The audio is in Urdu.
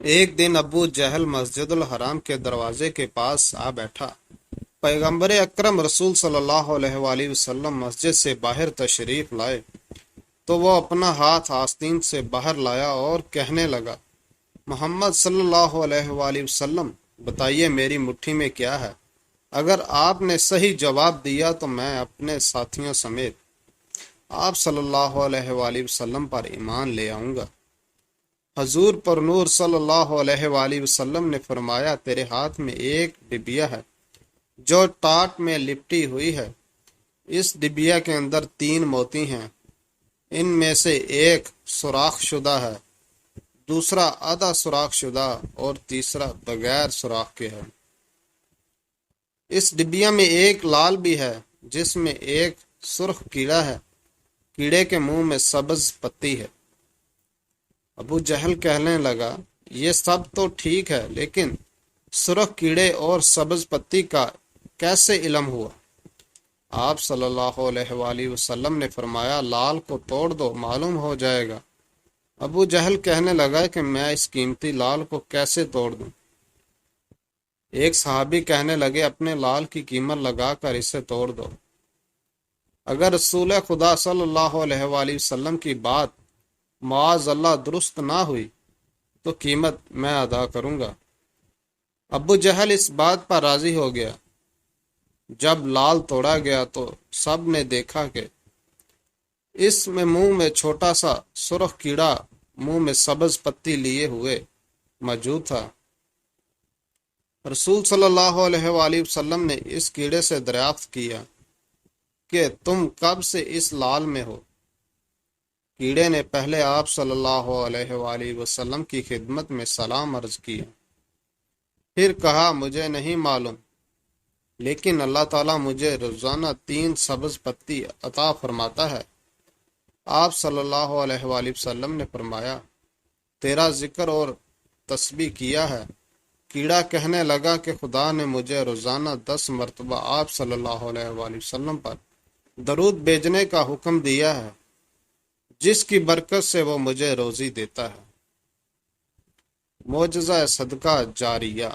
ایک دن ابو جہل مسجد الحرام کے دروازے کے پاس آ بیٹھا۔ پیغمبر اکرم رسول صلی اللہ علیہ وآلہ وسلم مسجد سے باہر تشریف لائے تو وہ اپنا ہاتھ آستین سے باہر لایا اور کہنے لگا، محمد صلی اللہ علیہ وآلہ وسلم، بتائیے میری مٹھی میں کیا ہے؟ اگر آپ نے صحیح جواب دیا تو میں اپنے ساتھیوں سمیت آپ صلی اللہ علیہ وآلہ وسلم پر ایمان لے آؤں گا۔ حضور پر نور صلی اللہ علیہ وآلہ وسلم نے فرمایا، تیرے ہاتھ میں ایک ڈبیا ہے جو ٹاٹ میں لپٹی ہوئی ہے۔ اس ڈبیا کے اندر 3 موتی ہیں، ان میں سے ایک سوراخ شدہ ہے، دوسرا آدھا سوراخ شدہ اور تیسرا بغیر سوراخ کے ہے۔ اس ڈبیا میں ایک لال بھی ہے جس میں ایک سرخ کیڑا ہے، کیڑے کے منہ میں سبز پتی ہے۔ ابو جہل کہنے لگا، یہ سب تو ٹھیک ہے، لیکن سرخ کیڑے اور سبز پتی کا کیسے علم ہوا؟ آپ صلی اللہ علیہ وآلہ وسلم نے فرمایا، لال کو توڑ دو، معلوم ہو جائے گا۔ ابو جہل کہنے لگا کہ میں اس قیمتی لال کو کیسے توڑ دوں؟ ایک صحابی کہنے لگے، اپنے لال کی قیمت لگا کر اسے توڑ دو۔ اگر رسول خدا صلی اللہ علیہ وآلہ وسلم کی بات معاذ اللہ درست نہ ہوئی تو قیمت میں ادا کروں گا۔ ابو جہل اس بات پر راضی ہو گیا۔ جب لال توڑا گیا تو سب نے دیکھا کہ اس میں منہ میں چھوٹا سا سرخ کیڑا منہ میں سبز پتی لیے ہوئے موجود تھا۔ رسول صلی اللہ علیہ وآلہ وسلم نے اس کیڑے سے دریافت کیا کہ تم کب سے اس لال میں ہو؟ کیڑے نے پہلے آپ صلی اللہ علیہ وآلہ وسلم کی خدمت میں سلام عرض کیا، پھر کہا، مجھے نہیں معلوم، لیکن اللہ تعالیٰ مجھے روزانہ 3 سبز پتی عطا فرماتا ہے۔ آپ صلی اللہ علیہ وآلہ وسلم نے فرمایا، تیرا ذکر اور تسبیح کیا ہے۔ کیڑا کہنے لگا کہ خدا نے مجھے روزانہ 10 مرتبہ آپ صلی اللہ علیہ وآلہ وسلم پر درود بھیجنے کا حکم دیا ہے، جس کی برکت سے وہ مجھے روزی دیتا ہے۔ معجزہ صدقہ جاریہ۔